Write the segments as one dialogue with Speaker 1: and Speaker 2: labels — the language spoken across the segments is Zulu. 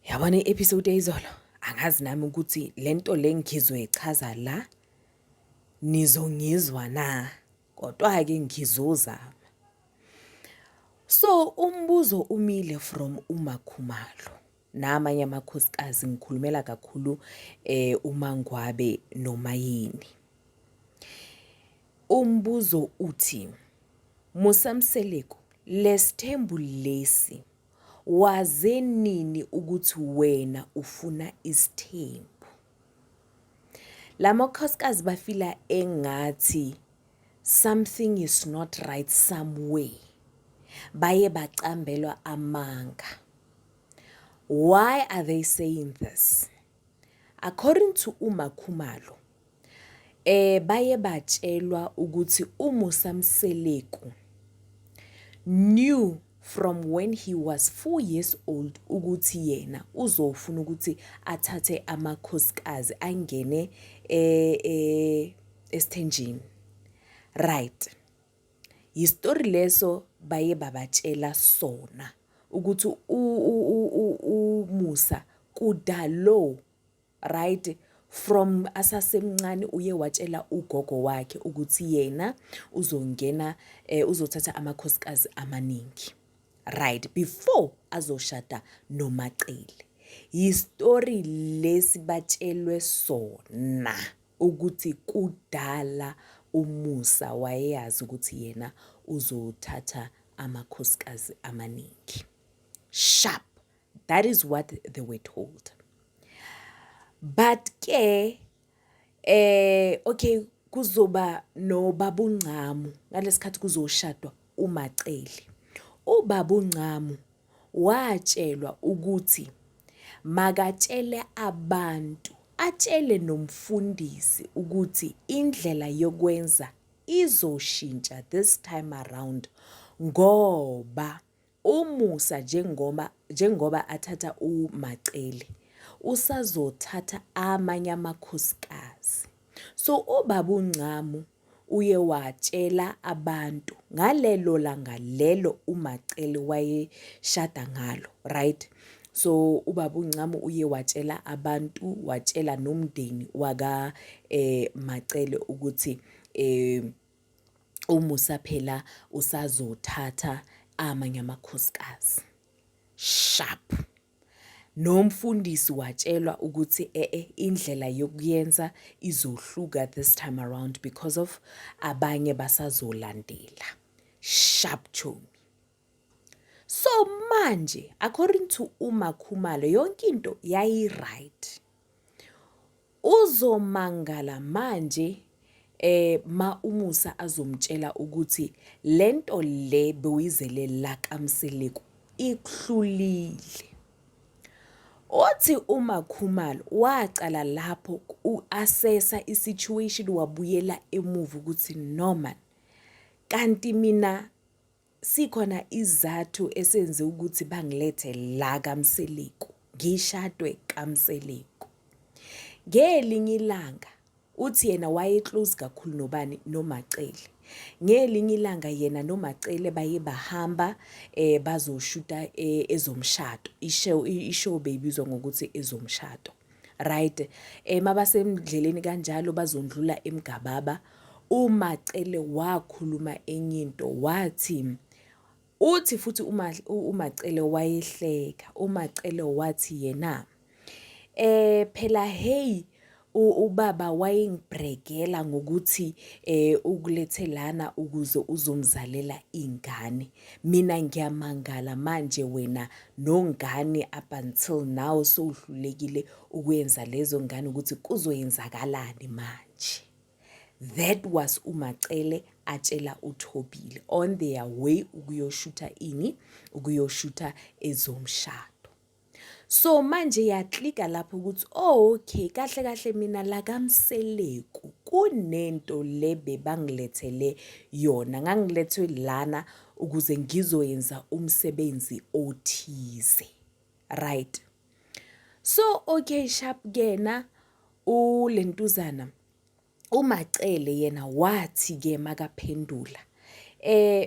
Speaker 1: Yabona i-episode eyizolo angazi nami ukuthi lento le ngizoyichaza la nizongizwa na kodwa ke ngizozama. So umbuzo umile from uMakhumalo namanye amakhosikazi ngikhulumela kakhulu uMangwabe noMayini. Umbuzo uthi Musamseleko lesithembu lesi waze nini ukuthi wena ufuna isithembu? Lamakhosikazi bafila engathi something is not right somewhere. Baye bacambelwa amanga. Why are they saying this? According to uMakhumalo, baye batshelwa ukuthi uMusamseleko knew from when he was 4 years old ukuthi yena uzofuna ukuthi athathe amakhosikazi angene esithenjini. Right. Yistory leso baye babatshela sona ukuthi uMusa kudalo, right, from asasemncane uye watshela ugogo wakhe ukuthi yena uzongena uzothatha amakhosikazi amaningi. Right, before azoshada noMacele. History lesi batshelwe sona ukuthi kudala uMusa wayeyazi ukuthi yena uzothatha amakhosikazi amaningi. Sharp. That is what they were told. But ke okay kuzoba no babuNcamu ngalesikhathi kuzoshadwa uMacele. UBabuNcamu watshelwa ukuthi makatshele abantu, atshele nomfundisi ukuthi indlela yokwenza izoshintsha this time around ngoba uMusa njengoba athatha uMacele usazothatha amanye amakhosikazi. So uBabuNcamu uye watshela abantu ngalelo langa lelo uMacele wayeshada ngalo, right? So uBabuNcamu uye watshela abantu, watshela nomndeni waka Macele ukuthi uMusa phela usazothatha amanye amakhosikazi. Sharp. Nomfundisi watshelwa ukuthi indlela yokuyenza izohluka this time around because of abanye basazolandela. Sharp chomi. So manje according to uMakhumalo yonke into yayi right. Uzomangala manje ma uMusa azomtshela ukuthi lento le bewizele la kaMseleko ikuhlulile. Othi uMakhumalo waqala lapho uassessa isituation wabuyela emuva ukuthi no man kanti mina sikhona izathu esenze ukuthi bangilethe la kaMseleko ngishadwe kaMseleko. Ngelinye ilanga uthi yena waye close kakhulu nobani noMacele. Ngelinye ilanga yena noMacele baye bahamba bazoshuta ezomshado. Ishow beyibizwa ngokuthi ezomshado. Right? Mabasemdleleni kanjalo bazondlula eMgababa. uMacele wakhuluma enye into wathi uthi futhi uMacele wayehleka. uMacele wathi yena phela hey ubaba wayengibrekela ngokuthi ukulethelana ukuze uzomzalela ingane. Mina ngiyamangala manje wena nongane up until now sowuhlulekile ukwenza lezo ngane ukuthi kuzoyenzakalani manje. That was uMacele atshela uThobile on their way ukuyoshuta ezomshado. So manje yaklika lapho ukuthi okay kahle mina la kaMseleko kunento lebe bangilethele yona ngangilethwe lana ukuze ngizoyenza umsebenzi othize. Right? So okay sharp kena ulentuzana uMacele yena wathi ke makaphendula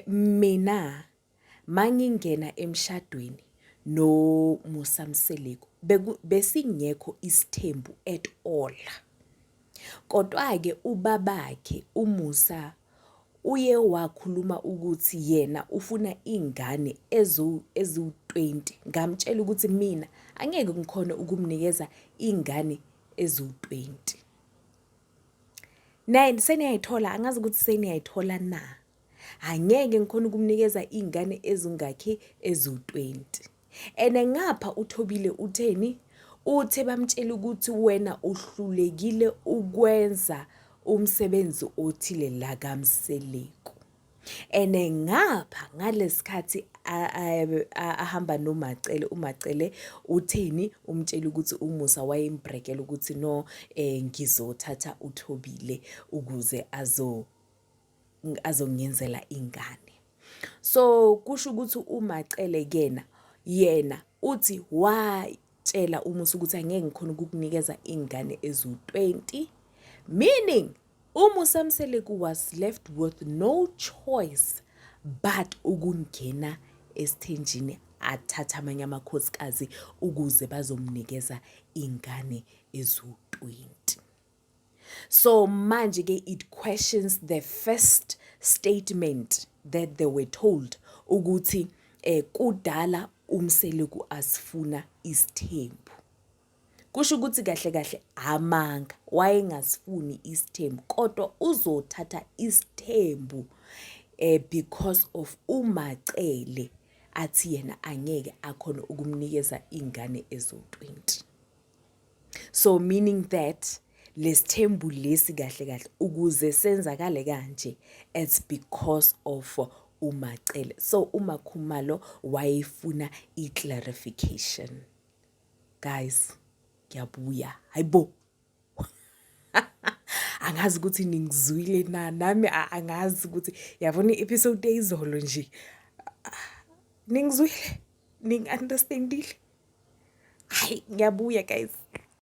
Speaker 1: mina mangingena emshadweni no Musa Mseleko besingekho isithembu at all. Kodwa ke ubabakhe uMusa uye wakhuluma ukuthi yena ufuna ingane ezu-20. Ngamtshela ukuthi mina angeke ngikhona ukumnikeza ingane ezu-20. Naye seniyayithola, angazi ukuthi seniyayithola na. Angeke ngikhona ukumnikeza ingane ezingakhi ezu-20. Ene ngapha uThobile utheni? Uthe bamtshela ukuthi wena uhlulekile ukwenza umsebenzi othile la kaMseleko. Ene ngapha ngalesikhathi ahamba noMacele, uMacele utheni? Umtshela ukuthi uMusa wayembrekela ukuthi no ngizothatha uThobile ukuze azongenzela ingane. So kusho ukuthi uMacele yena uthi watshela uMusa ukuthi angeke ngikhona ukukunikeza ingane ezu-20, meaning uMusa Mseleko was left with no choice but ukungena esithenjini athatha amanye amakhosikazi ukuze bazomnikeza ingane ezu-20. So manje ke it questions the first statement that they were told ukuthi kudala uMseleko asifuna isithembu. Kusho ukuthi kahle kahle amanga wayengasifuni isithembu kodwa uzothatha isithembu because of uMacele athi yena angeke akhona ukumnikeza ingane ezo-20. So meaning that lesithembu lesi kahle kahle ukuze senzakale kanje, it's because of uMacele. So uMakhumalo wayefuna i-clarification. Guys, ngiyabuya. Hayibo. Angazi ukuthi ningizwile na, nami angazi ukuthi yabona i-episode eyizolo nje. Ningizwile? Ning-understandile? Hayi, ngiyabuya guys.